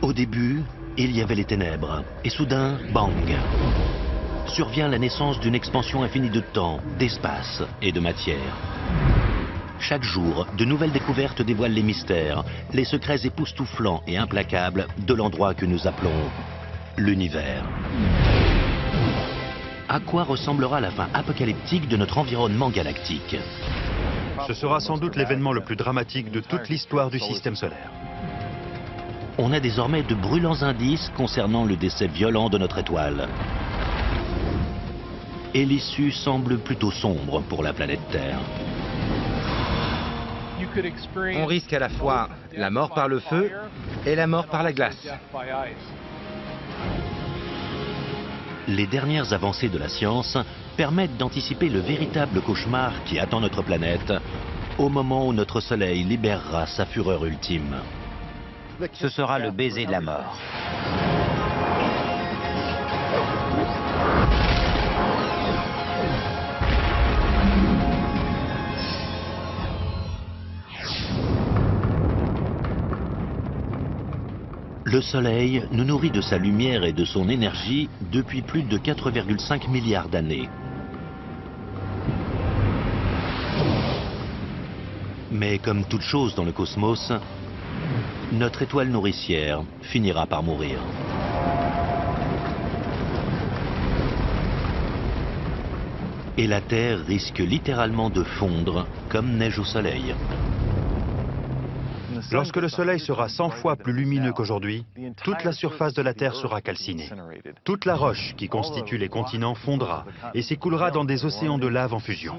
Au début, il y avait les ténèbres, et soudain, bang! Survient la naissance d'une expansion infinie de temps, d'espace et de matière. Chaque jour, de nouvelles découvertes dévoilent les mystères, les secrets époustouflants et implacables de l'endroit que nous appelons l'univers. À quoi ressemblera la fin apocalyptique de notre environnement galactique? Ce sera sans doute l'événement le plus dramatique de toute l'histoire du système solaire. On a désormais de brûlants indices concernant le décès violent de notre étoile. Et l'issue semble plutôt sombre pour la planète Terre. On risque à la fois la mort par le feu et la mort par la glace. Les dernières avancées de la science permettent d'anticiper le véritable cauchemar qui attend notre planète au moment où notre Soleil libérera sa fureur ultime. Ce sera le baiser de la mort. Le Soleil nous nourrit de sa lumière et de son énergie depuis plus de 4,5 milliards d'années. Mais comme toute chose dans le cosmos, notre étoile nourricière finira par mourir. Et la Terre risque littéralement de fondre comme neige au soleil. Lorsque le Soleil sera 100 fois plus lumineux qu'aujourd'hui, toute la surface de la Terre sera calcinée. Toute la roche qui constitue les continents fondra et s'écoulera dans des océans de lave en fusion.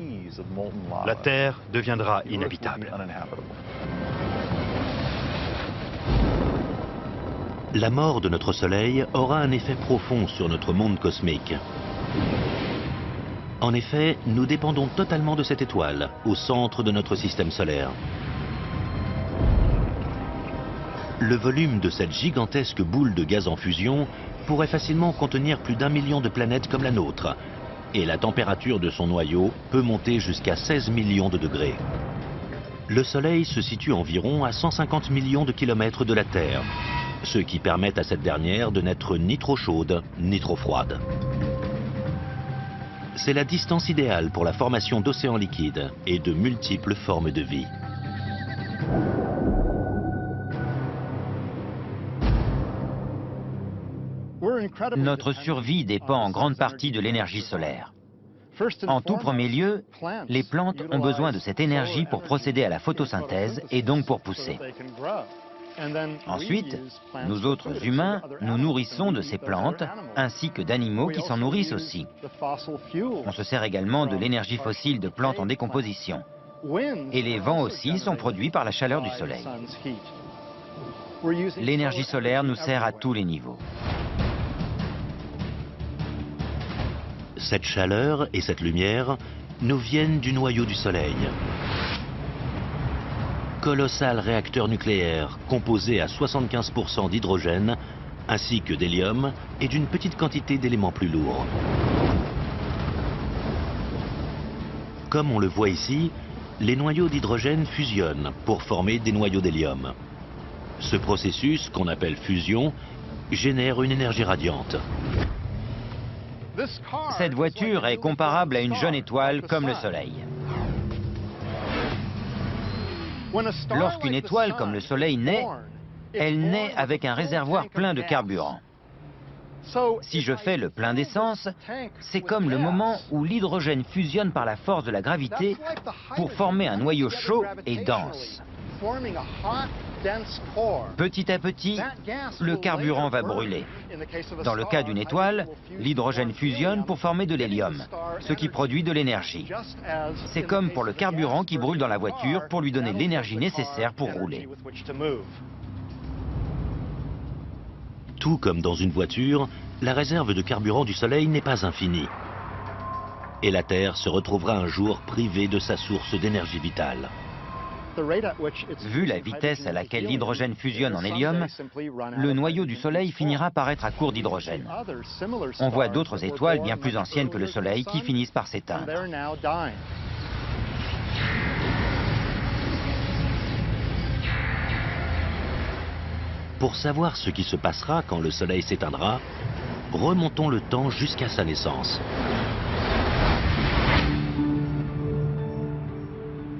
La Terre deviendra inhabitable. La mort de notre Soleil aura un effet profond sur notre monde cosmique. En effet, nous dépendons totalement de cette étoile, au centre de notre système solaire. Le volume de cette gigantesque boule de gaz en fusion pourrait facilement contenir plus d'1 million de planètes comme la nôtre. Et la température de son noyau peut monter jusqu'à 16 millions de degrés. Le Soleil se situe environ à 150 millions de kilomètres de la Terre, ce qui permet à cette dernière de n'être ni trop chaude, ni trop froide. C'est la distance idéale pour la formation d'océans liquides et de multiples formes de vie. Notre survie dépend en grande partie de l'énergie solaire. En tout premier lieu, les plantes ont besoin de cette énergie pour procéder à la photosynthèse et donc pour pousser. Ensuite, nous autres humains, nous nourrissons de ces plantes, ainsi que d'animaux qui s'en nourrissent aussi. On se sert également de l'énergie fossile de plantes en décomposition. Et les vents aussi sont produits par la chaleur du soleil. L'énergie solaire nous sert à tous les niveaux. Cette chaleur et cette lumière nous viennent du noyau du Soleil. Colossal réacteur nucléaire composé à 75% d'hydrogène, ainsi que d'hélium et d'une petite quantité d'éléments plus lourds. Comme on le voit ici, les noyaux d'hydrogène fusionnent pour former des noyaux d'hélium. Ce processus, qu'on appelle fusion, génère une énergie radiante. Cette voiture est comparable à une jeune étoile comme le Soleil. Lorsqu'une étoile comme le Soleil naît, elle naît avec un réservoir plein de carburant. Si je fais le plein d'essence, c'est comme le moment où l'hydrogène fusionne par la force de la gravité pour former un noyau chaud et dense. Petit à petit, le carburant va brûler. Dans le cas d'une étoile, l'hydrogène fusionne pour former de l'hélium, ce qui produit de l'énergie. C'est comme pour le carburant qui brûle dans la voiture pour lui donner l'énergie nécessaire pour rouler. Tout comme dans une voiture, la réserve de carburant du Soleil n'est pas infinie. Et la Terre se retrouvera un jour privée de sa source d'énergie vitale. Vu la vitesse à laquelle l'hydrogène fusionne en hélium, le noyau du Soleil finira par être à court d'hydrogène. On voit d'autres étoiles bien plus anciennes que le Soleil qui finissent par s'éteindre. Pour savoir ce qui se passera quand le Soleil s'éteindra, remontons le temps jusqu'à sa naissance.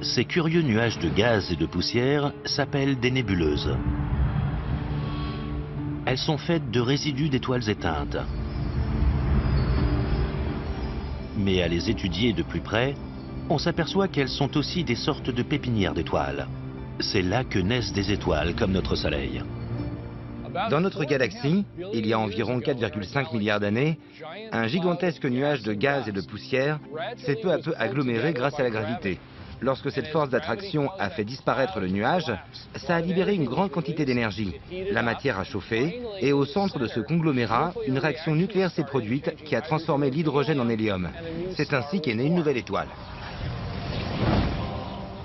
Ces curieux nuages de gaz et de poussière s'appellent des nébuleuses. Elles sont faites de résidus d'étoiles éteintes. Mais à les étudier de plus près, on s'aperçoit qu'elles sont aussi des sortes de pépinières d'étoiles. C'est là que naissent des étoiles comme notre Soleil. Dans notre galaxie, il y a environ 4,5 milliards d'années, un gigantesque nuage de gaz et de poussière s'est peu à peu aggloméré grâce à la gravité. Lorsque cette force d'attraction a fait disparaître le nuage, ça a libéré une grande quantité d'énergie. La matière a chauffé et au centre de ce conglomérat, une réaction nucléaire s'est produite qui a transformé l'hydrogène en hélium. C'est ainsi qu'est née une nouvelle étoile.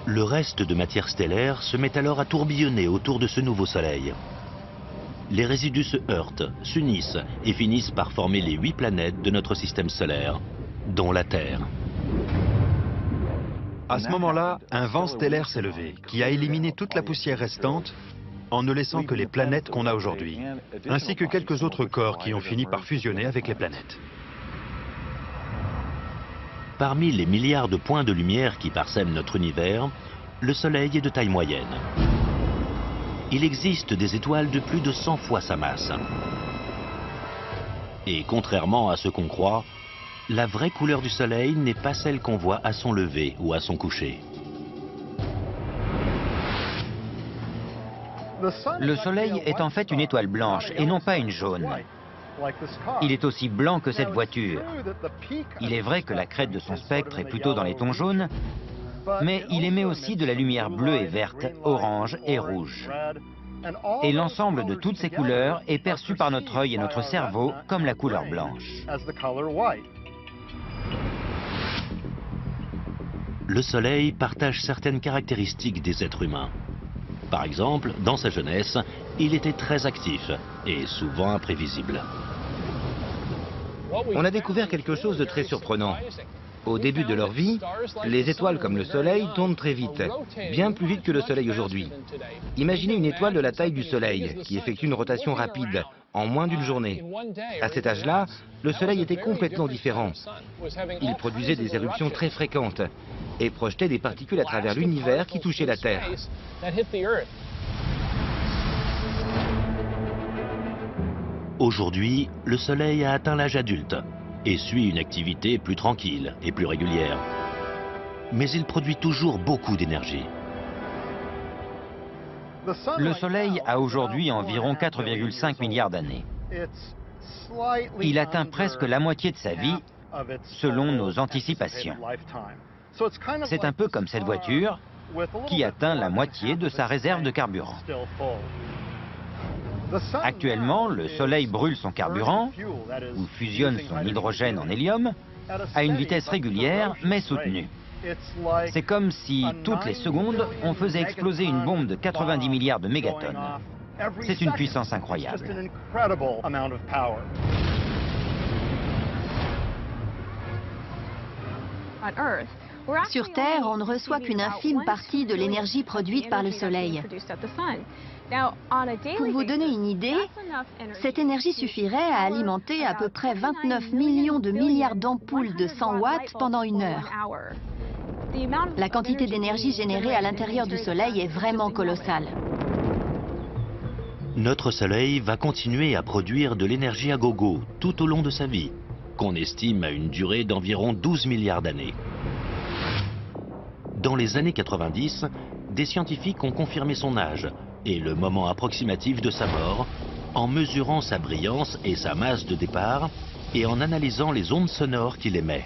Le reste de matière stellaire se met alors à tourbillonner autour de ce nouveau Soleil. Les résidus se heurtent, s'unissent et finissent par former les 8 planètes de notre système solaire, dont la Terre. À ce moment-là, un vent stellaire s'est levé, qui a éliminé toute la poussière restante, en ne laissant que les planètes qu'on a aujourd'hui, ainsi que quelques autres corps qui ont fini par fusionner avec les planètes. Parmi les milliards de points de lumière qui parsèment notre univers, le Soleil est de taille moyenne. Il existe des étoiles de plus de 100 fois sa masse. Et contrairement à ce qu'on croit, la vraie couleur du Soleil n'est pas celle qu'on voit à son lever ou à son coucher. Le Soleil est en fait une étoile blanche et non pas une jaune. Il est aussi blanc que cette voiture. Il est vrai que la crête de son spectre est plutôt dans les tons jaunes, mais il émet aussi de la lumière bleue et verte, orange et rouge. Et l'ensemble de toutes ces couleurs est perçu par notre œil et notre cerveau comme la couleur blanche. Le Soleil partage certaines caractéristiques des êtres humains. Par exemple, dans sa jeunesse, il était très actif et souvent imprévisible. On a découvert quelque chose de très surprenant. Au début de leur vie, les étoiles comme le Soleil tournent très vite, bien plus vite que le Soleil aujourd'hui. Imaginez une étoile de la taille du Soleil, qui effectue une rotation rapide, en moins d'une journée. À cet âge-là, le Soleil était complètement différent. Il produisait des éruptions très fréquentes et projetait des particules à travers l'univers qui touchaient la Terre. Aujourd'hui, le Soleil a atteint l'âge adulte et suit une activité plus tranquille et plus régulière. Mais il produit toujours beaucoup d'énergie. Le Soleil a aujourd'hui environ 4,5 milliards d'années. Il atteint presque la moitié de sa vie, selon nos anticipations. C'est un peu comme cette voiture qui atteint la moitié de sa réserve de carburant. Actuellement, le Soleil brûle son carburant, ou fusionne son hydrogène en hélium, à une vitesse régulière mais soutenue. C'est comme si, toutes les secondes, on faisait exploser une bombe de 90 milliards de mégatonnes. C'est une puissance incroyable. Sur Terre, on ne reçoit qu'une infime partie de l'énergie produite par le Soleil. Pour vous donner une idée, cette énergie suffirait à alimenter à peu près 29 millions de milliards d'ampoules de 100 watts pendant une heure. La quantité d'énergie générée à l'intérieur du Soleil est vraiment colossale. Notre Soleil va continuer à produire de l'énergie à gogo tout au long de sa vie, qu'on estime à une durée d'environ 12 milliards d'années. Dans les années 90, des scientifiques ont confirmé son âge et le moment approximatif de sa mort en mesurant sa brillance et sa masse de départ et en analysant les ondes sonores qu'il émet.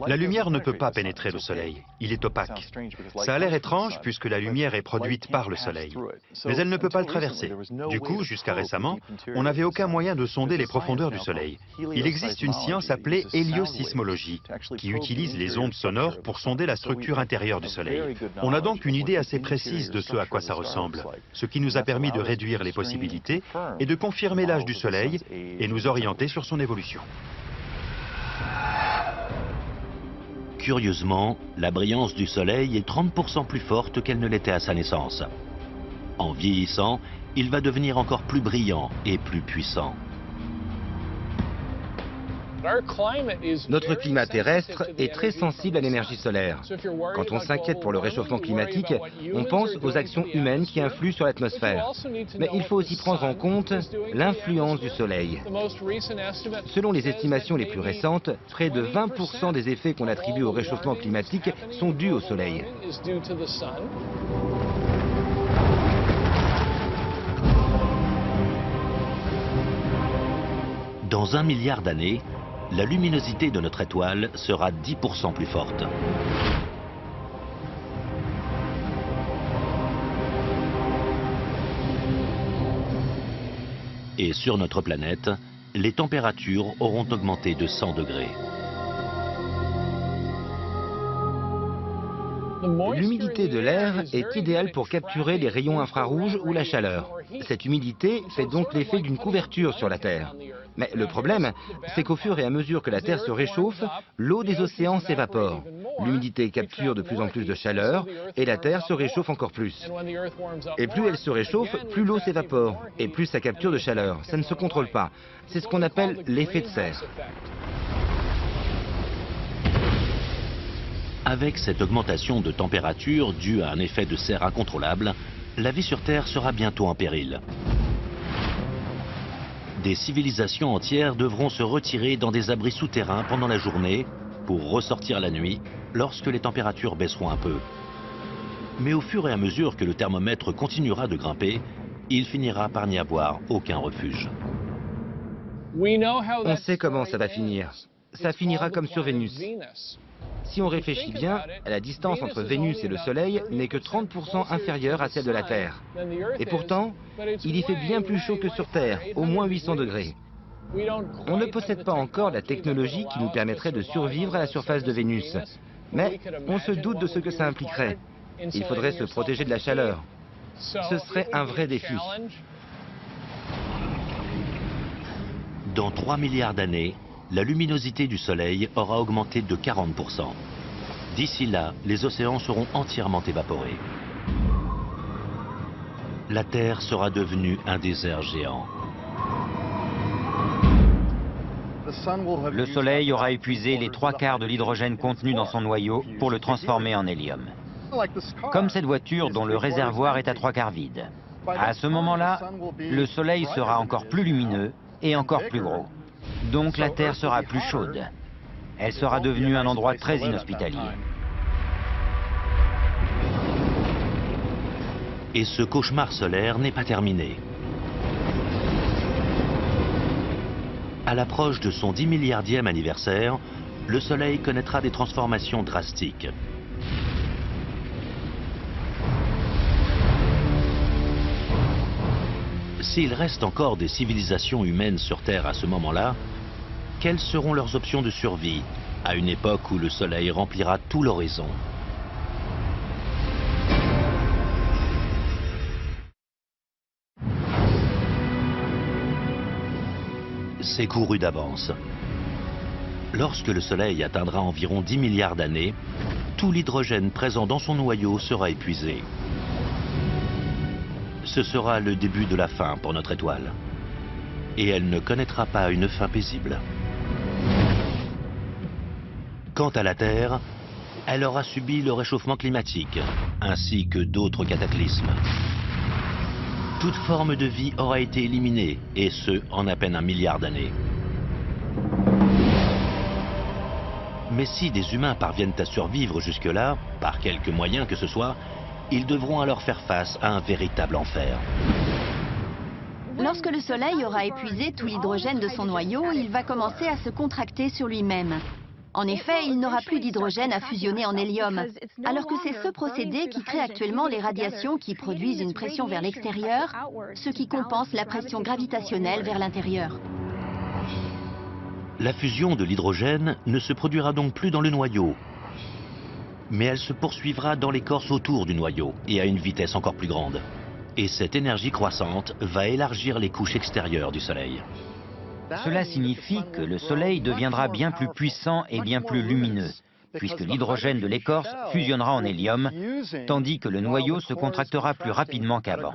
La lumière ne peut pas pénétrer le Soleil, il est opaque. Ça a l'air étrange puisque la lumière est produite par le Soleil, mais elle ne peut pas le traverser. Du coup, jusqu'à récemment, on n'avait aucun moyen de sonder les profondeurs du Soleil. Il existe une science appelée héliosismologie, qui utilise les ondes sonores pour sonder la structure intérieure du Soleil. On a donc une idée assez précise de ce à quoi ça ressemble, ce qui nous a permis de réduire les possibilités et de confirmer l'âge du Soleil et nous orienter sur son évolution. Curieusement, la brillance du Soleil est 30% plus forte qu'elle ne l'était à sa naissance. En vieillissant, il va devenir encore plus brillant et plus puissant. Notre climat terrestre est très sensible à l'énergie solaire. Quand on s'inquiète pour le réchauffement climatique, on pense aux actions humaines qui influent sur l'atmosphère. Mais il faut aussi prendre en compte l'influence du Soleil. Selon les estimations les plus récentes, près de 20% des effets qu'on attribue au réchauffement climatique sont dus au Soleil. Dans 1 milliard d'années, la luminosité de notre étoile sera 10% plus forte. Et sur notre planète, les températures auront augmenté de 100 degrés. L'humidité de l'air est idéale pour capturer les rayons infrarouges ou la chaleur. Cette humidité fait donc l'effet d'une couverture sur la Terre. Mais le problème, c'est qu'au fur et à mesure que la Terre se réchauffe, l'eau des océans s'évapore. L'humidité capture de plus en plus de chaleur et la Terre se réchauffe encore plus. Et plus elle se réchauffe, plus l'eau s'évapore et plus ça capture de chaleur. Ça ne se contrôle pas. C'est ce qu'on appelle l'effet de serre. Avec cette augmentation de température due à un effet de serre incontrôlable, la vie sur Terre sera bientôt en péril. Des civilisations entières devront se retirer dans des abris souterrains pendant la journée pour ressortir la nuit lorsque les températures baisseront un peu. Mais au fur et à mesure que le thermomètre continuera de grimper, il finira par n'y avoir aucun refuge. On sait comment ça va finir. Ça finira comme sur Vénus. Si on réfléchit bien, la distance entre Vénus et le Soleil n'est que 30% inférieure à celle de la Terre. Et pourtant, il y fait bien plus chaud que sur Terre, au moins 800 degrés. On ne possède pas encore la technologie qui nous permettrait de survivre à la surface de Vénus. Mais on se doute de ce que ça impliquerait. Il faudrait se protéger de la chaleur. Ce serait un vrai défi. Dans 3 milliards d'années, la luminosité du Soleil aura augmenté de 40%. D'ici là, les océans seront entièrement évaporés. La Terre sera devenue un désert géant. Le Soleil aura épuisé les 3/4 de l'hydrogène contenu dans son noyau pour le transformer en hélium. Comme cette voiture dont le réservoir est à 3/4 vide. À ce moment-là, le Soleil sera encore plus lumineux et encore plus gros. Donc la Terre sera plus chaude. Elle sera devenue un endroit très inhospitalier. Et ce cauchemar solaire n'est pas terminé. À l'approche de son 10 milliardième anniversaire, le Soleil connaîtra des transformations drastiques. S'il reste encore des civilisations humaines sur Terre à ce moment-là, quelles seront leurs options de survie à une époque où le Soleil remplira tout l'horizon? C'est couru d'avance. Lorsque le Soleil atteindra environ 10 milliards d'années, tout l'hydrogène présent dans son noyau sera épuisé. Ce sera le début de la fin pour notre étoile. Et elle ne connaîtra pas une fin paisible. Quant à la Terre, elle aura subi le réchauffement climatique, ainsi que d'autres cataclysmes. Toute forme de vie aura été éliminée, et ce, en à peine 1 milliard d'années. Mais si des humains parviennent à survivre jusque-là, par quelque moyen que ce soit, ils devront alors faire face à un véritable enfer. Lorsque le Soleil aura épuisé tout l'hydrogène de son noyau, il va commencer à se contracter sur lui-même. En effet, il n'aura plus d'hydrogène à fusionner en hélium, alors que c'est ce procédé qui crée actuellement les radiations qui produisent une pression vers l'extérieur, ce qui compense la pression gravitationnelle vers l'intérieur. La fusion de l'hydrogène ne se produira donc plus dans le noyau, mais elle se poursuivra dans l'écorce autour du noyau et à une vitesse encore plus grande. Et cette énergie croissante va élargir les couches extérieures du Soleil. Cela signifie que le Soleil deviendra bien plus puissant et bien plus lumineux. puisque l'hydrogène de l'écorce fusionnera en hélium, tandis que le noyau se contractera plus rapidement qu'avant.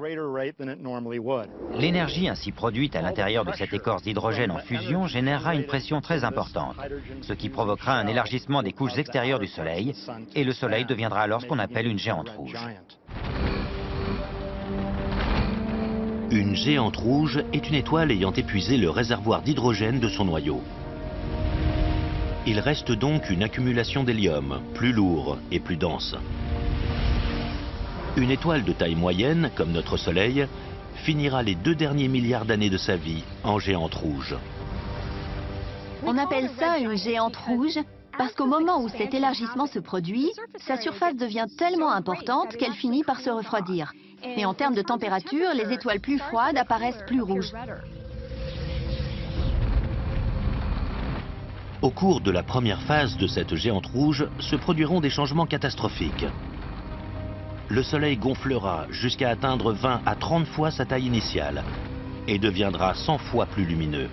L'énergie ainsi produite à l'intérieur de cette écorce d'hydrogène en fusion générera une pression très importante, ce qui provoquera un élargissement des couches extérieures du Soleil, et le Soleil deviendra alors ce qu'on appelle une géante rouge. Une géante rouge est une étoile ayant épuisé le réservoir d'hydrogène de son noyau. Il reste donc une accumulation d'hélium, plus lourd et plus dense. Une étoile de taille moyenne, comme notre Soleil, finira les 2 derniers milliards d'années de sa vie en géante rouge. On appelle ça une géante rouge parce qu'au moment où cet élargissement se produit, sa surface devient tellement importante qu'elle finit par se refroidir. Et en termes de température, les étoiles plus froides apparaissent plus rouges. Au cours de la première phase de cette géante rouge se produiront des changements catastrophiques. Le Soleil gonflera jusqu'à atteindre 20 à 30 fois sa taille initiale et deviendra 100 fois plus lumineux.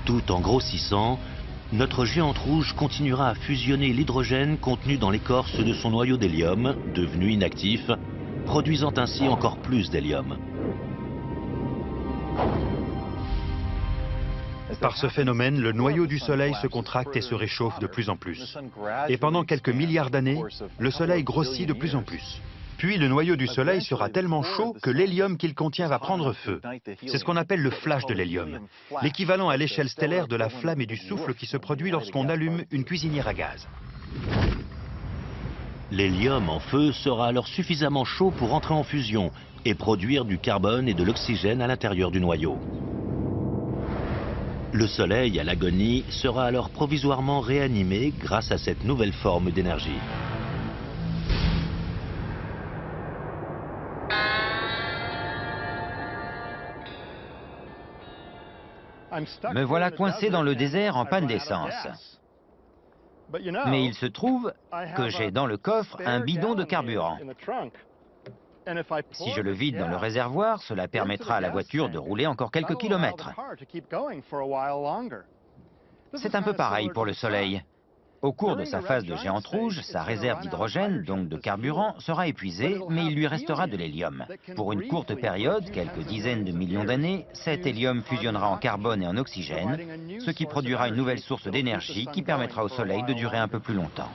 Tout en grossissant, notre géante rouge continuera à fusionner l'hydrogène contenu dans l'écorce de son noyau d'hélium, devenu inactif, produisant ainsi encore plus d'hélium. Par ce phénomène, le noyau du Soleil se contracte et se réchauffe de plus en plus. Et pendant quelques milliards d'années, le Soleil grossit de plus en plus. Puis le noyau du Soleil sera tellement chaud que l'hélium qu'il contient va prendre feu. C'est ce qu'on appelle le flash de l'hélium, l'équivalent à l'échelle stellaire de la flamme et du souffle qui se produit lorsqu'on allume une cuisinière à gaz. L'hélium en feu sera alors suffisamment chaud pour entrer en fusion et produire du carbone et de l'oxygène à l'intérieur du noyau. Le Soleil, à l'agonie, sera alors provisoirement réanimé grâce à cette nouvelle forme d'énergie. Me voilà coincé dans le désert en panne d'essence. Mais il se trouve que j'ai dans le coffre un bidon de carburant. Si je le vide dans le réservoir, cela permettra à la voiture de rouler encore quelques kilomètres. C'est un peu pareil pour le Soleil. Au cours de sa phase de géante rouge, sa réserve d'hydrogène, donc de carburant, sera épuisée, mais il lui restera de l'hélium. Pour une courte période, quelques dizaines de millions d'années, cet hélium fusionnera en carbone et en oxygène, ce qui produira une nouvelle source d'énergie qui permettra au Soleil de durer un peu plus longtemps.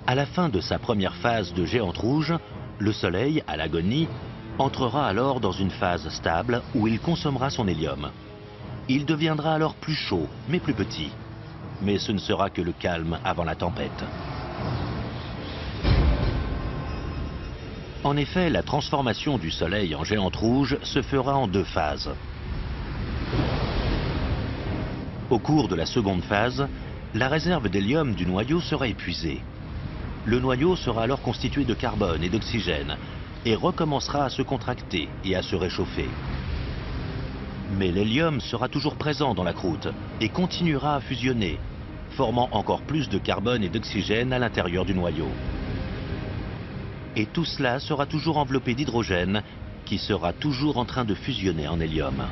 À la fin de sa première phase de géante rouge, le Soleil, à l'agonie, entrera alors dans une phase stable où il consommera son hélium. Il deviendra alors plus chaud, mais plus petit. Mais ce ne sera que le calme avant la tempête. En effet, la transformation du Soleil en géante rouge se fera en 2 phases. Au cours de la seconde phase, la réserve d'hélium du noyau sera épuisée. Le noyau sera alors constitué de carbone et d'oxygène et recommencera à se contracter et à se réchauffer. Mais l'hélium sera toujours présent dans la croûte et continuera à fusionner, formant encore plus de carbone et d'oxygène à l'intérieur du noyau. Et tout cela sera toujours enveloppé d'hydrogène qui sera toujours en train de fusionner en hélium.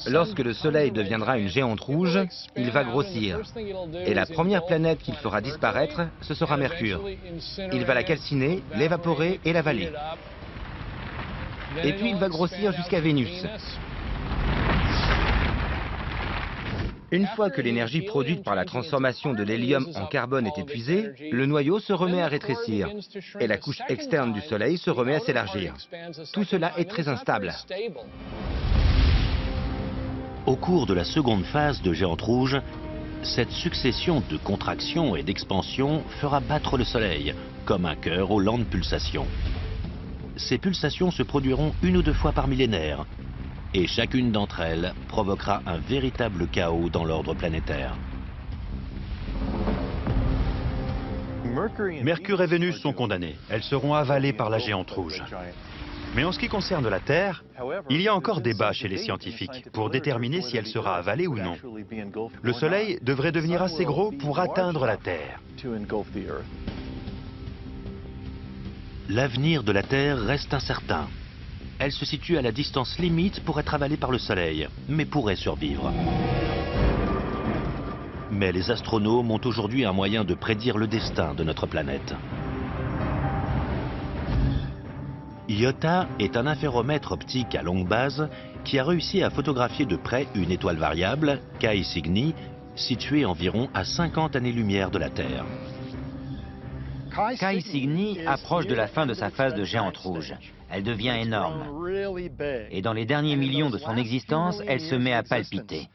Lorsque le Soleil deviendra une géante rouge, il va grossir. Et la première planète qu'il fera disparaître, ce sera Mercure. Il va la calciner, l'évaporer et l'avaler. Et puis il va grossir jusqu'à Vénus. Une fois que l'énergie produite par la transformation de l'hélium en carbone est épuisée, le noyau se remet à rétrécir et la couche externe du Soleil se remet à s'élargir. Tout cela est très instable. Au cours de la seconde phase de géante rouge, cette succession de contractions et d'expansions fera battre le Soleil, comme un cœur aux lentes pulsations. Ces pulsations se produiront 1 ou 2 fois par millénaire, et chacune d'entre elles provoquera un véritable chaos dans l'ordre planétaire. Mercure et Vénus sont condamnées. Elles seront avalées par la géante rouge. Mais en ce qui concerne la Terre, il y a encore débat chez les scientifiques pour déterminer si elle sera avalée ou non. Le Soleil devrait devenir assez gros pour atteindre la Terre. L'avenir de la Terre reste incertain. Elle se situe à la distance limite pour être avalée par le Soleil, mais pourrait survivre. Mais les astronomes ont aujourd'hui un moyen de prédire le destin de notre planète. IOTA est un inféromètre optique à longue base qui a réussi à photographier de près une étoile variable, Cae Cygni, située environ à 50 années-lumière de la Terre. Cae Cygni approche de la fin de sa phase de géante rouge. Elle devient énorme. Et dans les derniers millions de son existence, elle se met à palpiter.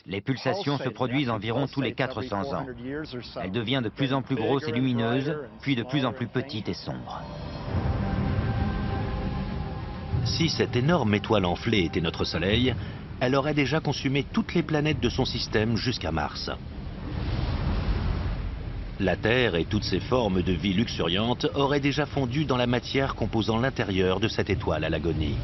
Les pulsations se produisent environ tous les 400 ans. Elle devient de plus en plus grosse et lumineuse, puis de plus en plus petite et sombre. Si cette énorme étoile enflée était notre Soleil, elle aurait déjà consumé toutes les planètes de son système jusqu'à Mars. La Terre et toutes ses formes de vie luxuriantes auraient déjà fondu dans la matière composant l'intérieur de cette étoile à l'agonie.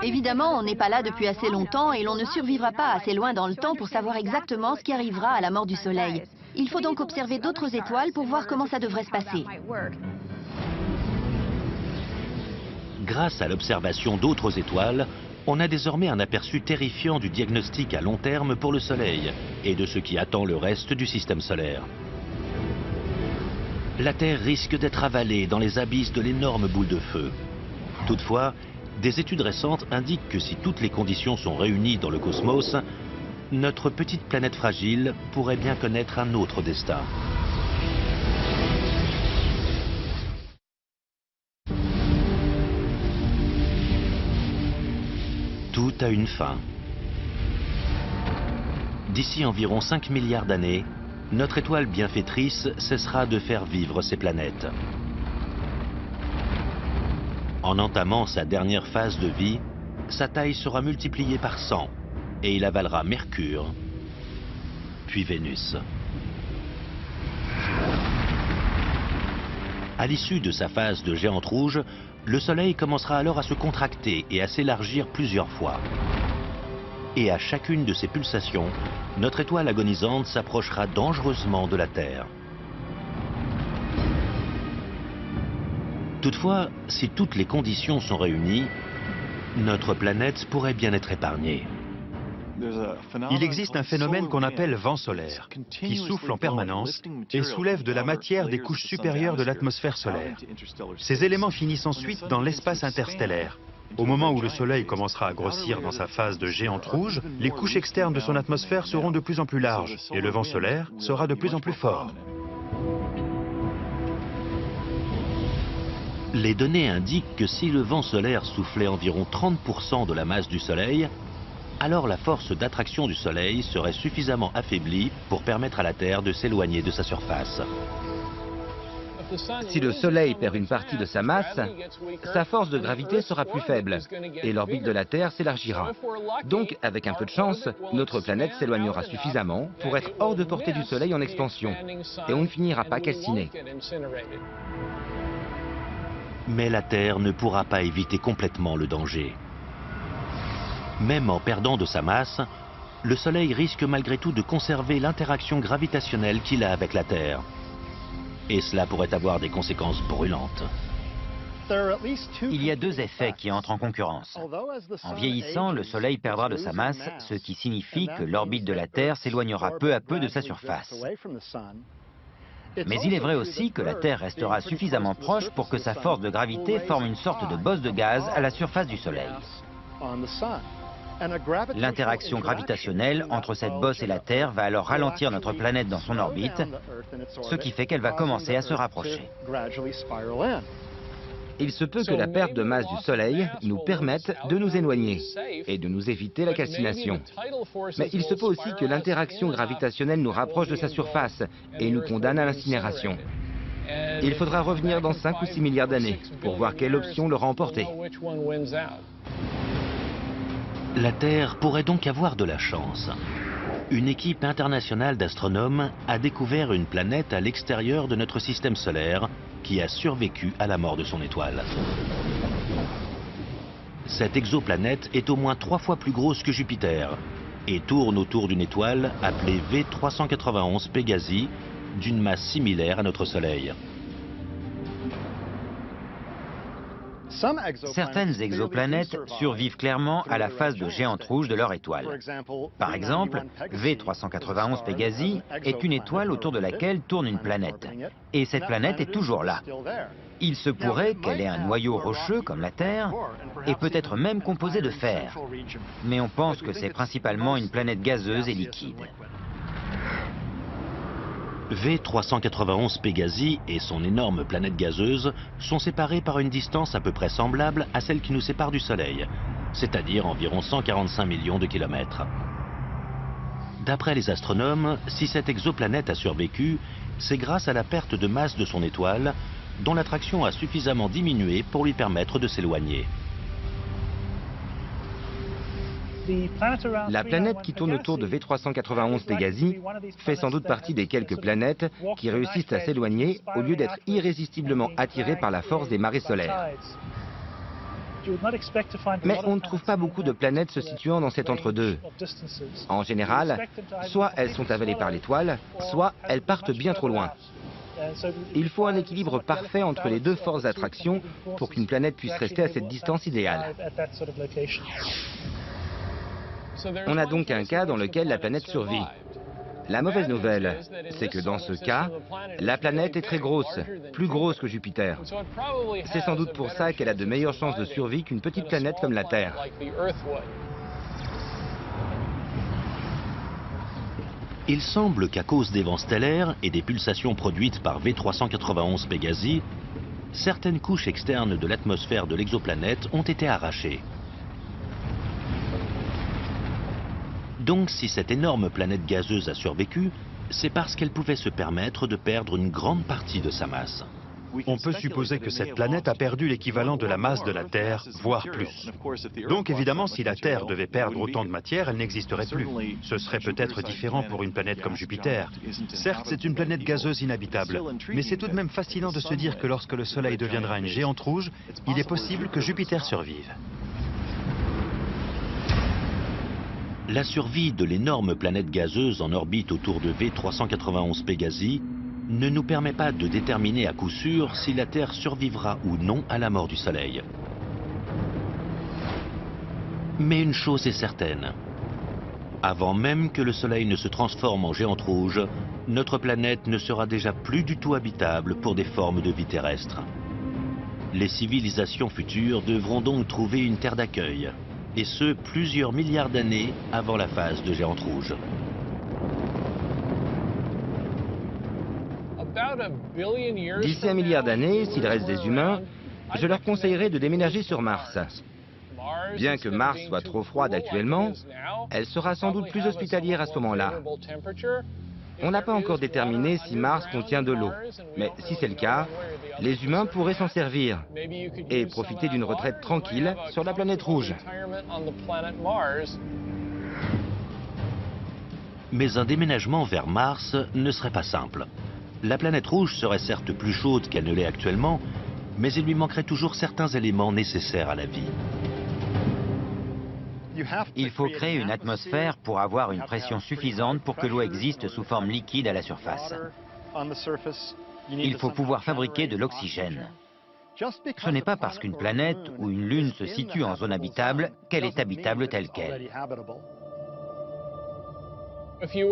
Évidemment, on n'est pas là depuis assez longtemps et l'on ne survivra pas assez loin dans le temps pour savoir exactement ce qui arrivera à la mort du Soleil. Il faut donc observer d'autres étoiles pour voir comment ça devrait se passer. Grâce à l'observation d'autres étoiles, on a désormais un aperçu terrifiant du diagnostic à long terme pour le Soleil et de ce qui attend le reste du système solaire. La Terre risque d'être avalée dans les abysses de l'énorme boule de feu. Toutefois, des études récentes indiquent que si toutes les conditions sont réunies dans le cosmos, notre petite planète fragile pourrait bien connaître un autre destin. Tout a une fin. D'ici environ 5 milliards d'années, notre étoile bienfaitrice cessera de faire vivre ses planètes. En entamant sa dernière phase de vie, sa taille sera multipliée par 100 et il avalera Mercure, puis Vénus. À l'issue de sa phase de géante rouge, le Soleil commencera alors à se contracter et à s'élargir plusieurs fois. Et à chacune de ces pulsations, notre étoile agonisante s'approchera dangereusement de la Terre. Toutefois, si toutes les conditions sont réunies, notre planète pourrait bien être épargnée. Il existe un phénomène qu'on appelle vent solaire, qui souffle en permanence et soulève de la matière des couches supérieures de l'atmosphère solaire. Ces éléments finissent ensuite dans l'espace interstellaire. Au moment où le Soleil commencera à grossir dans sa phase de géante rouge, les couches externes de son atmosphère seront de plus en plus larges et le vent solaire sera de plus en plus fort. Les données indiquent que si le vent solaire soufflait environ 30% de la masse du Soleil, alors la force d'attraction du Soleil serait suffisamment affaiblie pour permettre à la Terre de s'éloigner de sa surface. Si le Soleil perd une partie de sa masse, sa force de gravité sera plus faible et l'orbite de la Terre s'élargira. Donc, avec un peu de chance, notre planète s'éloignera suffisamment pour être hors de portée du Soleil en expansion et on ne finira pas calciné. Mais la Terre ne pourra pas éviter complètement le danger. Même en perdant de sa masse, le Soleil risque malgré tout de conserver l'interaction gravitationnelle qu'il a avec la Terre. Et cela pourrait avoir des conséquences brûlantes. Il y a deux effets qui entrent en concurrence. En vieillissant, le Soleil perdra de sa masse, ce qui signifie que l'orbite de la Terre s'éloignera peu à peu de sa surface. Mais il est vrai aussi que la Terre restera suffisamment proche pour que sa force de gravité forme une sorte de bosse de gaz à la surface du Soleil. L'interaction gravitationnelle entre cette bosse et la Terre va alors ralentir notre planète dans son orbite, ce qui fait qu'elle va commencer à se rapprocher. Il se peut que la perte de masse du Soleil nous permette de nous éloigner et de nous éviter la calcination. Mais il se peut aussi que l'interaction gravitationnelle nous rapproche de sa surface et nous condamne à l'incinération. Il faudra revenir dans 5 ou 6 milliards d'années pour voir quelle option l'aura emporté. La Terre pourrait donc avoir de la chance. Une équipe internationale d'astronomes a découvert une planète à l'extérieur de notre système solaire qui a survécu à la mort de son étoile. Cette exoplanète est au moins 3 fois plus grosse que Jupiter et tourne autour d'une étoile appelée V391 Pégasi, d'une masse similaire à notre Soleil. Certaines exoplanètes survivent clairement à la phase de géante rouge de leur étoile. Par exemple, V391 Pégasi est une étoile autour de laquelle tourne une planète. Et cette planète est toujours là. Il se pourrait qu'elle ait un noyau rocheux comme la Terre, et peut-être même composé de fer. Mais on pense que c'est principalement une planète gazeuse et liquide. V391 Pégasi et son énorme planète gazeuse sont séparés par une distance à peu près semblable à celle qui nous sépare du Soleil, c'est-à-dire environ 145 millions de kilomètres. D'après les astronomes, si cette exoplanète a survécu, c'est grâce à la perte de masse de son étoile, dont l'attraction a suffisamment diminué pour lui permettre de s'éloigner. La planète qui tourne autour de V391 Pégasi fait sans doute partie des quelques planètes qui réussissent à s'éloigner au lieu d'être irrésistiblement attirées par la force des marées solaires. Mais on ne trouve pas beaucoup de planètes se situant dans cet entre-deux. En général, soit elles sont avalées par l'étoile, soit elles partent bien trop loin. Il faut un équilibre parfait entre les deux forces d'attraction pour qu'une planète puisse rester à cette distance idéale. On a donc un cas dans lequel la planète survit. La mauvaise nouvelle, c'est que dans ce cas, la planète est très grosse, plus grosse que Jupiter. C'est sans doute pour ça qu'elle a de meilleures chances de survie qu'une petite planète comme la Terre. Il semble qu'à cause des vents stellaires et des pulsations produites par V391 Pégasi, certaines couches externes de l'atmosphère de l'exoplanète ont été arrachées. Donc si cette énorme planète gazeuse a survécu, c'est parce qu'elle pouvait se permettre de perdre une grande partie de sa masse. On peut supposer que cette planète a perdu l'équivalent de la masse de la Terre, voire plus. Donc évidemment, si la Terre devait perdre autant de matière, elle n'existerait plus. Ce serait peut-être différent pour une planète comme Jupiter. Certes, c'est une planète gazeuse inhabitable, mais c'est tout de même fascinant de se dire que lorsque le Soleil deviendra une géante rouge, il est possible que Jupiter survive. La survie de l'énorme planète gazeuse en orbite autour de V391 Pégasi ne nous permet pas de déterminer à coup sûr si la Terre survivra ou non à la mort du Soleil. Mais une chose est certaine. Avant même que le Soleil ne se transforme en géante rouge, notre planète ne sera déjà plus du tout habitable pour des formes de vie terrestre. Les civilisations futures devront donc trouver une terre d'accueil, et ce, plusieurs milliards d'années avant la phase de géante rouge. D'ici 1 milliard d'années, s'il reste des humains, je leur conseillerais de déménager sur Mars. Bien que Mars soit trop froide actuellement, elle sera sans doute plus hospitalière à ce moment-là. On n'a pas encore déterminé si Mars contient de l'eau, mais si c'est le cas, les humains pourraient s'en servir et profiter d'une retraite tranquille sur la planète rouge. Mais un déménagement vers Mars ne serait pas simple. La planète rouge serait certes plus chaude qu'elle ne l'est actuellement, mais il lui manquerait toujours certains éléments nécessaires à la vie. Il faut créer une atmosphère pour avoir une pression suffisante pour que l'eau existe sous forme liquide à la surface. Il faut pouvoir fabriquer de l'oxygène. Ce n'est pas parce qu'une planète ou une lune se situe en zone habitable qu'elle est habitable telle qu'elle.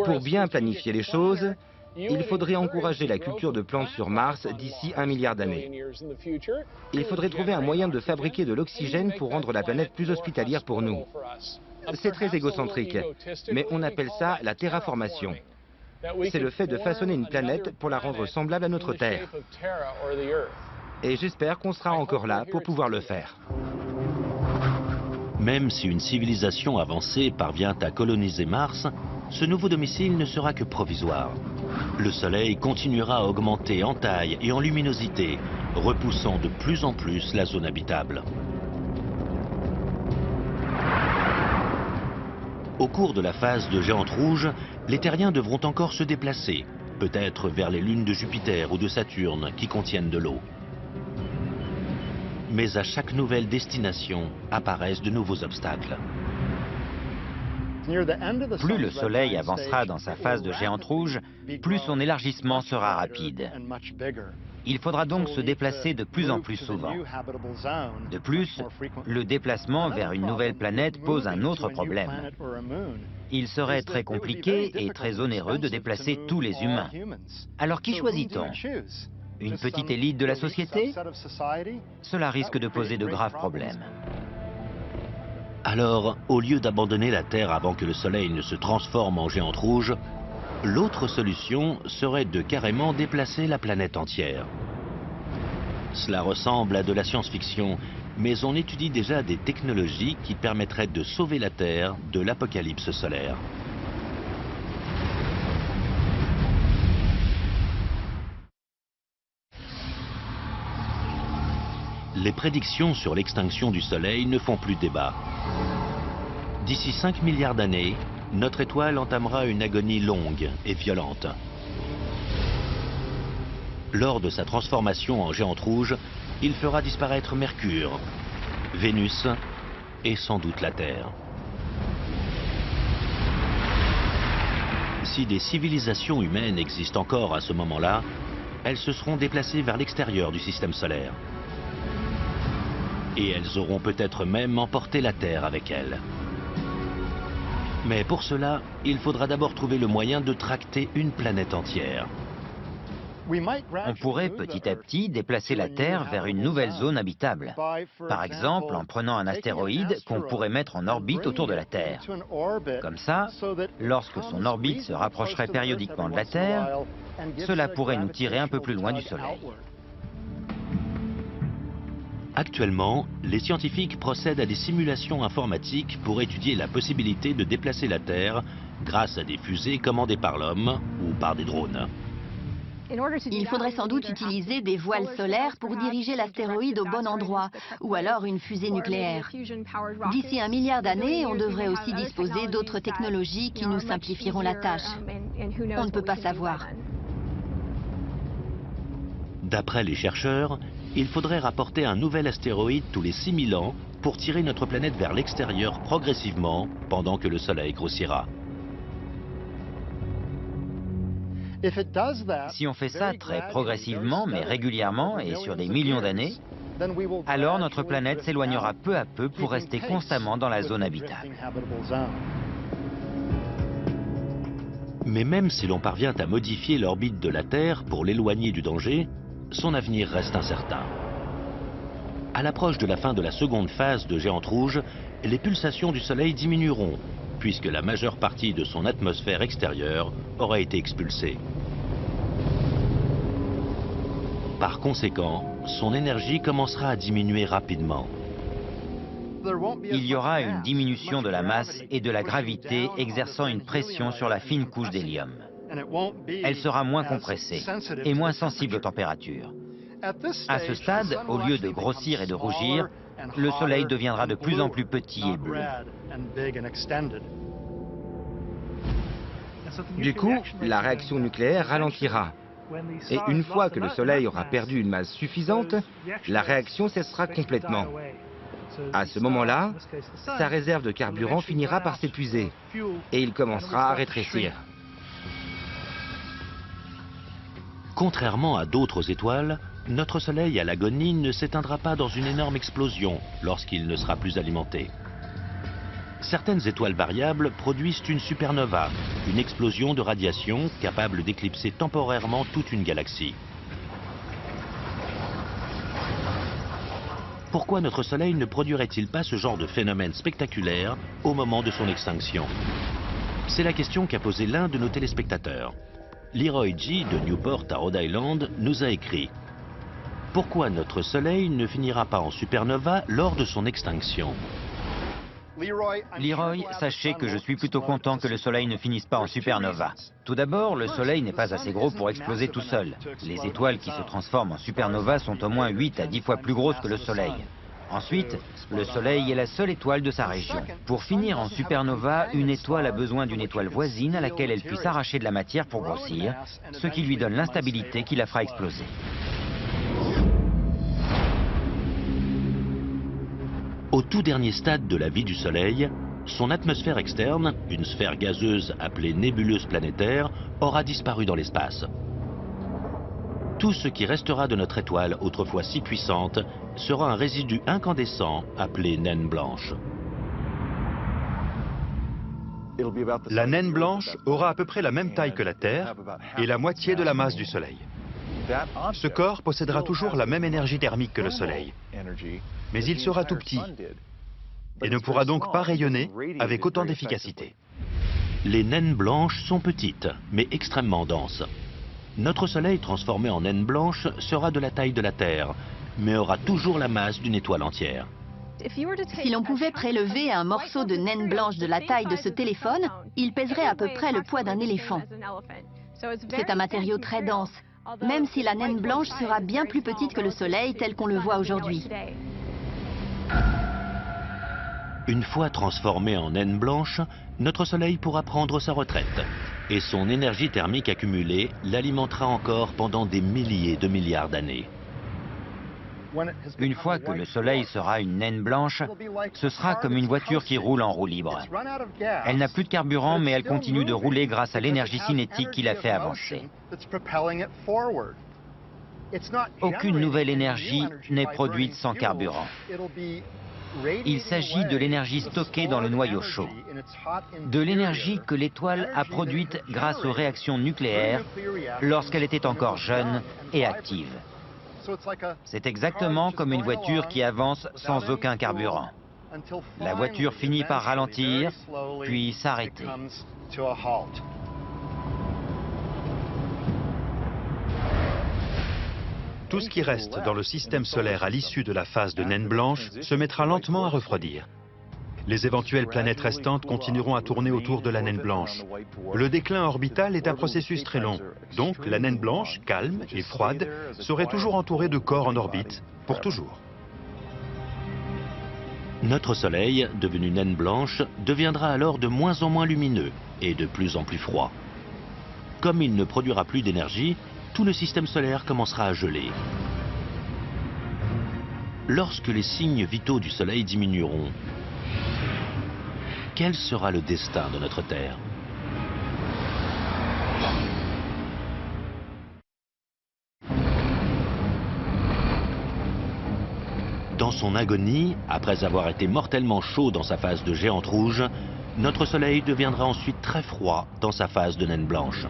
Pour bien planifier les choses, il faudrait encourager la culture de plantes sur Mars d'ici 1 milliard d'années. Il faudrait trouver un moyen de fabriquer de l'oxygène pour rendre la planète plus hospitalière pour nous. C'est très égocentrique, mais on appelle ça la terraformation. C'est le fait de façonner une planète pour la rendre semblable à notre Terre. Et j'espère qu'on sera encore là pour pouvoir le faire. Même si une civilisation avancée parvient à coloniser Mars, ce nouveau domicile ne sera que provisoire. Le Soleil continuera à augmenter en taille et en luminosité, repoussant de plus en plus la zone habitable. Au cours de la phase de géante rouge, les terriens devront encore se déplacer, peut-être vers les lunes de Jupiter ou de Saturne qui contiennent de l'eau. Mais à chaque nouvelle destination apparaissent de nouveaux obstacles. Plus le Soleil avancera dans sa phase de géante rouge, plus son élargissement sera rapide. Il faudra donc se déplacer de plus en plus souvent. De plus, le déplacement vers une nouvelle planète pose un autre problème. Il serait très compliqué et très onéreux de déplacer tous les humains. Alors qui choisit-on? Une petite élite de la société? Cela risque de poser de graves problèmes. Alors, au lieu d'abandonner la Terre avant que le Soleil ne se transforme en géante rouge, l'autre solution serait de carrément déplacer la planète entière. Cela ressemble à de la science-fiction, mais on étudie déjà des technologies qui permettraient de sauver la Terre de l'apocalypse solaire. Les prédictions sur l'extinction du Soleil ne font plus débat. D'ici 5 milliards d'années, notre étoile entamera une agonie longue et violente. Lors de sa transformation en géante rouge, il fera disparaître Mercure, Vénus et sans doute la Terre. Si des civilisations humaines existent encore à ce moment-là, elles se seront déplacées vers l'extérieur du système solaire. Et elles auront peut-être même emporté la Terre avec elles. Mais pour cela, il faudra d'abord trouver le moyen de tracter une planète entière. On pourrait petit à petit déplacer la Terre vers une nouvelle zone habitable. Par exemple, en prenant un astéroïde qu'on pourrait mettre en orbite autour de la Terre. Comme ça, lorsque son orbite se rapprocherait périodiquement de la Terre, cela pourrait nous tirer un peu plus loin du Soleil. Actuellement, les scientifiques procèdent à des simulations informatiques pour étudier la possibilité de déplacer la Terre grâce à des fusées commandées par l'homme ou par des drones. Il faudrait sans doute utiliser des voiles solaires pour diriger l'astéroïde au bon endroit, ou alors une fusée nucléaire. D'ici 1 milliard d'années, on devrait aussi disposer d'autres technologies qui nous simplifieront la tâche. On ne peut pas savoir. D'après les chercheurs, il faudrait rapporter un nouvel astéroïde tous les 6000 ans pour tirer notre planète vers l'extérieur progressivement pendant que le Soleil grossira. Si on fait ça très progressivement, mais régulièrement et sur des millions d'années, alors notre planète s'éloignera peu à peu pour rester constamment dans la zone habitable. Mais même si l'on parvient à modifier l'orbite de la Terre pour l'éloigner du danger, son avenir reste incertain. À l'approche de la fin de la seconde phase de géante rouge, les pulsations du Soleil diminueront, puisque la majeure partie de son atmosphère extérieure aura été expulsée. Par conséquent, son énergie commencera à diminuer rapidement. Il y aura une diminution de la masse et de la gravité exerçant une pression sur la fine couche d'hélium. Elle sera moins compressée et moins sensible aux températures. À ce stade, au lieu de grossir et de rougir, le Soleil deviendra de plus en plus petit et bleu. Du coup, la réaction nucléaire ralentira. Et une fois que le Soleil aura perdu une masse suffisante, la réaction cessera complètement. À ce moment-là, sa réserve de carburant finira par s'épuiser et il commencera à rétrécir. Contrairement à d'autres étoiles, notre Soleil à l'agonie ne s'éteindra pas dans une énorme explosion lorsqu'il ne sera plus alimenté. Certaines étoiles variables produisent une supernova, une explosion de radiation capable d'éclipser temporairement toute une galaxie. Pourquoi notre Soleil ne produirait-il pas ce genre de phénomène spectaculaire au moment de son extinction? C'est la question qu'a posée l'un de nos téléspectateurs. Leroy G. de Newport à Rhode Island nous a écrit « Pourquoi notre Soleil ne finira pas en supernova lors de son extinction ?» Leroy, sachez que je suis plutôt content que le Soleil ne finisse pas en supernova. Tout d'abord, le Soleil n'est pas assez gros pour exploser tout seul. Les étoiles qui se transforment en supernova sont au moins 8 à 10 fois plus grosses que le Soleil. Ensuite, le Soleil est la seule étoile de sa région. Pour finir en supernova, une étoile a besoin d'une étoile voisine à laquelle elle puisse arracher de la matière pour grossir, ce qui lui donne l'instabilité qui la fera exploser. Au tout dernier stade de la vie du Soleil, son atmosphère externe, une sphère gazeuse appelée nébuleuse planétaire, aura disparu dans l'espace. Tout ce qui restera de notre étoile, autrefois si puissante, sera un résidu incandescent appelé naine blanche. La naine blanche aura à peu près la même taille que la Terre et la moitié de la masse du Soleil. Ce corps possédera toujours la même énergie thermique que le Soleil, mais il sera tout petit et ne pourra donc pas rayonner avec autant d'efficacité. Les naines blanches sont petites, mais extrêmement denses. Notre Soleil transformé en naine blanche sera de la taille de la Terre, mais aura toujours la masse d'une étoile entière. Si l'on pouvait prélever un morceau de naine blanche de la taille de ce téléphone, il pèserait à peu près le poids d'un éléphant. C'est un matériau très dense, même si la naine blanche sera bien plus petite que le Soleil tel qu'on le voit aujourd'hui. Une fois transformé en naine blanche, notre Soleil pourra prendre sa retraite. Et son énergie thermique accumulée l'alimentera encore pendant des milliers de milliards d'années. Une fois que le Soleil sera une naine blanche, ce sera comme une voiture qui roule en roue libre. Elle n'a plus de carburant, mais elle continue de rouler grâce à l'énergie cinétique qui la fait avancer. Aucune nouvelle énergie n'est produite sans carburant. Il s'agit de l'énergie stockée dans le noyau chaud, de l'énergie que l'étoile a produite grâce aux réactions nucléaires lorsqu'elle était encore jeune et active. C'est exactement comme une voiture qui avance sans aucun carburant. La voiture finit par ralentir, puis s'arrêter. Tout ce qui reste dans le système solaire à l'issue de la phase de naine blanche se mettra lentement à refroidir. Les éventuelles planètes restantes continueront à tourner autour de la naine blanche. Le déclin orbital est un processus très long, donc la naine blanche, calme et froide, serait toujours entourée de corps en orbite, pour toujours. Notre Soleil, devenu naine blanche, deviendra alors de moins en moins lumineux et de plus en plus froid. Comme il ne produira plus d'énergie, tout le système solaire commencera à geler. Lorsque les signes vitaux du Soleil diminueront, quel sera le destin de notre Terre? Dans son agonie, après avoir été mortellement chaud dans sa phase de géante rouge, notre Soleil deviendra ensuite très froid dans sa phase de naine blanche.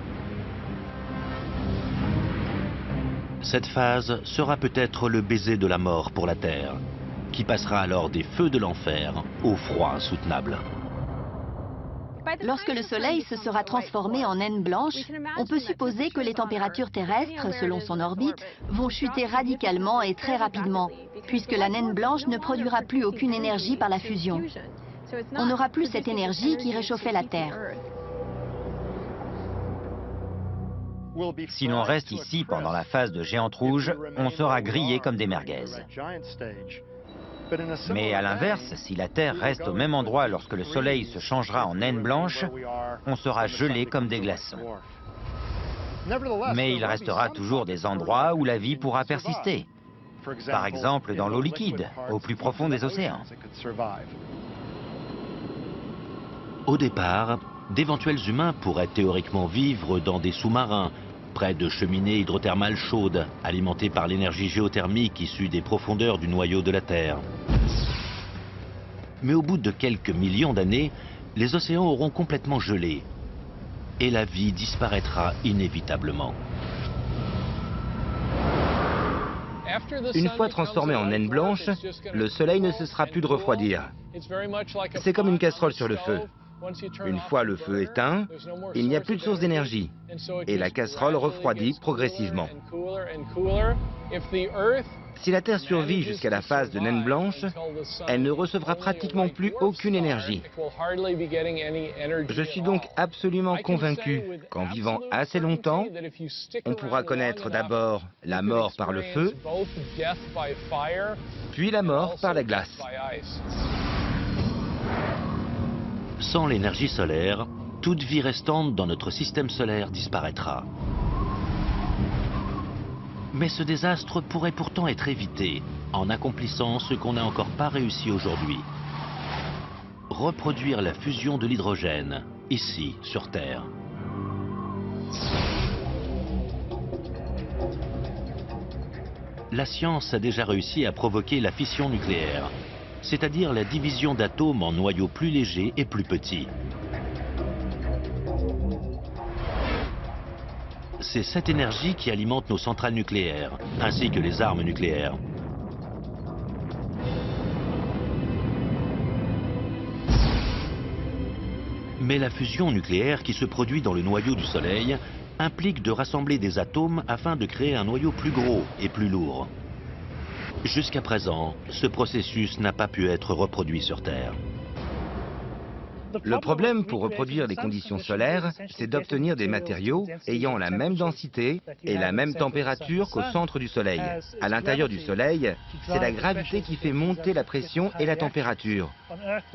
Cette phase sera peut-être le baiser de la mort pour la Terre, qui passera alors des feux de l'enfer au froid insoutenable. Lorsque le Soleil se sera transformé en naine blanche, on peut supposer que les températures terrestres, selon son orbite, vont chuter radicalement et très rapidement, puisque la naine blanche ne produira plus aucune énergie par la fusion. On n'aura plus cette énergie qui réchauffait la Terre. Si l'on reste ici pendant la phase de géante rouge, on sera grillé comme des merguez. Mais à l'inverse, si la Terre reste au même endroit lorsque le Soleil se changera en naine blanche, on sera gelé comme des glaçons. Mais il restera toujours des endroits où la vie pourra persister. Par exemple, dans l'eau liquide, au plus profond des océans. Au départ, d'éventuels humains pourraient théoriquement vivre dans des sous-marins, près de cheminées hydrothermales chaudes, alimentées par l'énergie géothermique issue des profondeurs du noyau de la Terre. Mais au bout de quelques millions d'années, les océans auront complètement gelé, et la vie disparaîtra inévitablement. Une fois transformé en naine blanche, le Soleil ne cessera plus de refroidir. C'est comme une casserole sur le feu. Une fois le feu éteint, il n'y a plus de source d'énergie et la casserole refroidit progressivement. Si la Terre survit jusqu'à la phase de naine blanche, elle ne recevra pratiquement plus aucune énergie. Je suis donc absolument convaincu qu'en vivant assez longtemps, on pourra connaître d'abord la mort par le feu, puis la mort par la glace. Sans l'énergie solaire, toute vie restante dans notre système solaire disparaîtra. Mais ce désastre pourrait pourtant être évité en accomplissant ce qu'on n'a encore pas réussi aujourd'hui. Reproduire la fusion de l'hydrogène, ici, sur Terre. la science a déjà réussi à provoquer la fission nucléaire, c'est-à-dire la division d'atomes en noyaux plus légers et plus petits. C'est cette énergie qui alimente nos centrales nucléaires, ainsi que les armes nucléaires. Mais la fusion nucléaire qui se produit dans le noyau du Soleil implique de rassembler des atomes afin de créer un noyau plus gros et plus lourd. Jusqu'à présent, ce processus n'a pas pu être reproduit sur Terre. Le problème pour reproduire les conditions solaires, c'est d'obtenir des matériaux ayant la même densité et la même température qu'au centre du Soleil. À l'intérieur du Soleil, c'est la gravité qui fait monter la pression et la température.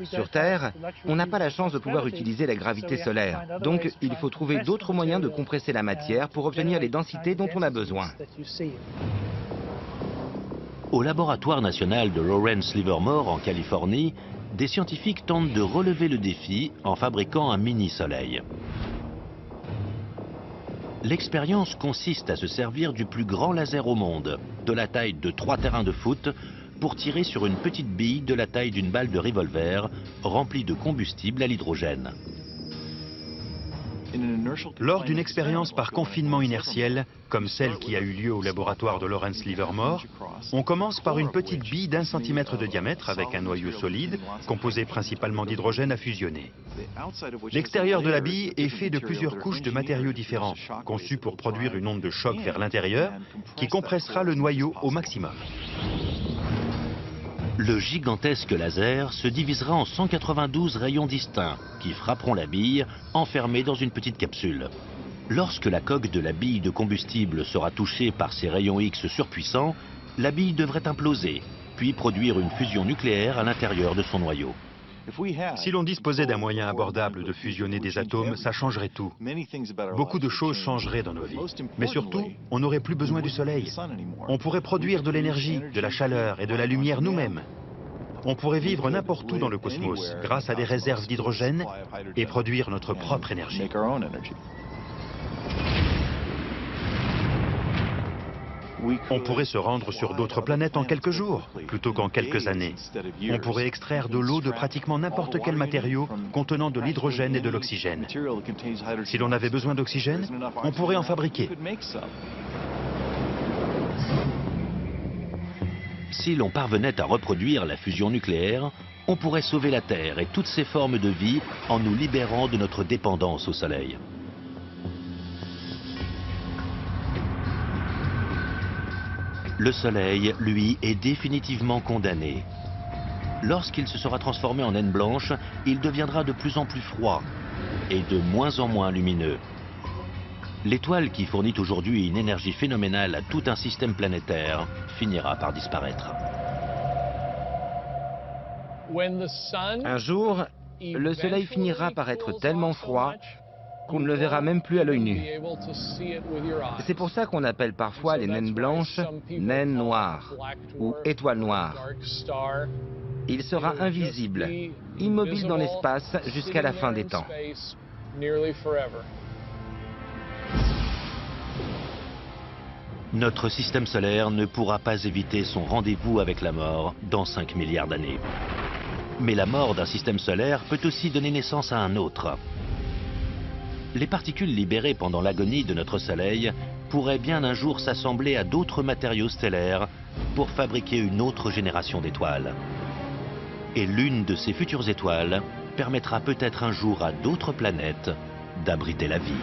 Sur Terre, on n'a pas la chance de pouvoir utiliser la gravité solaire. Donc, il faut trouver d'autres moyens de compresser la matière pour obtenir les densités dont on a besoin. Au laboratoire national de Lawrence Livermore en Californie, des scientifiques tentent de relever le défi en fabriquant un mini-soleil. L'expérience consiste à se servir du plus grand laser au monde, de la taille de 3 terrains de foot, pour tirer sur une petite bille de la taille d'une balle de revolver remplie de combustible à l'hydrogène. Lors d'une expérience par confinement inertiel, comme celle qui a eu lieu au laboratoire de Lawrence Livermore, on commence par une petite bille d'1 centimètre de diamètre avec un noyau solide, composé principalement d'hydrogène à fusionner. L'extérieur de la bille est fait de plusieurs couches de matériaux différents, conçus pour produire une onde de choc vers l'intérieur, qui compressera le noyau au maximum. Le gigantesque laser se divisera en 192 rayons distincts qui frapperont la bille enfermée dans une petite capsule. Lorsque la coque de la bille de combustible sera touchée par ces rayons X surpuissants, la bille devrait imploser, puis produire une fusion nucléaire à l'intérieur de son noyau. Si l'on disposait d'un moyen abordable de fusionner des atomes, ça changerait tout. Beaucoup de choses changeraient dans nos vies. Mais surtout, on n'aurait plus besoin du soleil. On pourrait produire de l'énergie, de la chaleur et de la lumière nous-mêmes. On pourrait vivre n'importe où dans le cosmos, grâce à des réserves d'hydrogène, et produire notre propre énergie. On pourrait se rendre sur d'autres planètes en quelques jours, plutôt qu'en quelques années. On pourrait extraire de l'eau de pratiquement n'importe quel matériau contenant de l'hydrogène et de l'oxygène. Si l'on avait besoin d'oxygène, on pourrait en fabriquer. Si l'on parvenait à reproduire la fusion nucléaire, on pourrait sauver la Terre et toutes ses formes de vie en nous libérant de notre dépendance au Soleil. Le Soleil, lui, est définitivement condamné. Lorsqu'il se sera transformé en naine blanche, il deviendra de plus en plus froid et de moins en moins lumineux. L'étoile qui fournit aujourd'hui une énergie phénoménale à tout un système planétaire finira par disparaître. Un jour, le Soleil finira par être tellement froid qu'on ne le verra même plus à l'œil nu. C'est pour ça qu'on appelle parfois les naines blanches naines noires ou étoiles noires. Il sera invisible, immobile dans l'espace jusqu'à la fin des temps. Notre système solaire ne pourra pas éviter son rendez-vous avec la mort dans 5 milliards d'années. Mais la mort d'un système solaire peut aussi donner naissance à un autre. Les particules libérées pendant l'agonie de notre Soleil pourraient bien un jour s'assembler à d'autres matériaux stellaires pour fabriquer une autre génération d'étoiles. Et l'une de ces futures étoiles permettra peut-être un jour à d'autres planètes d'abriter la vie.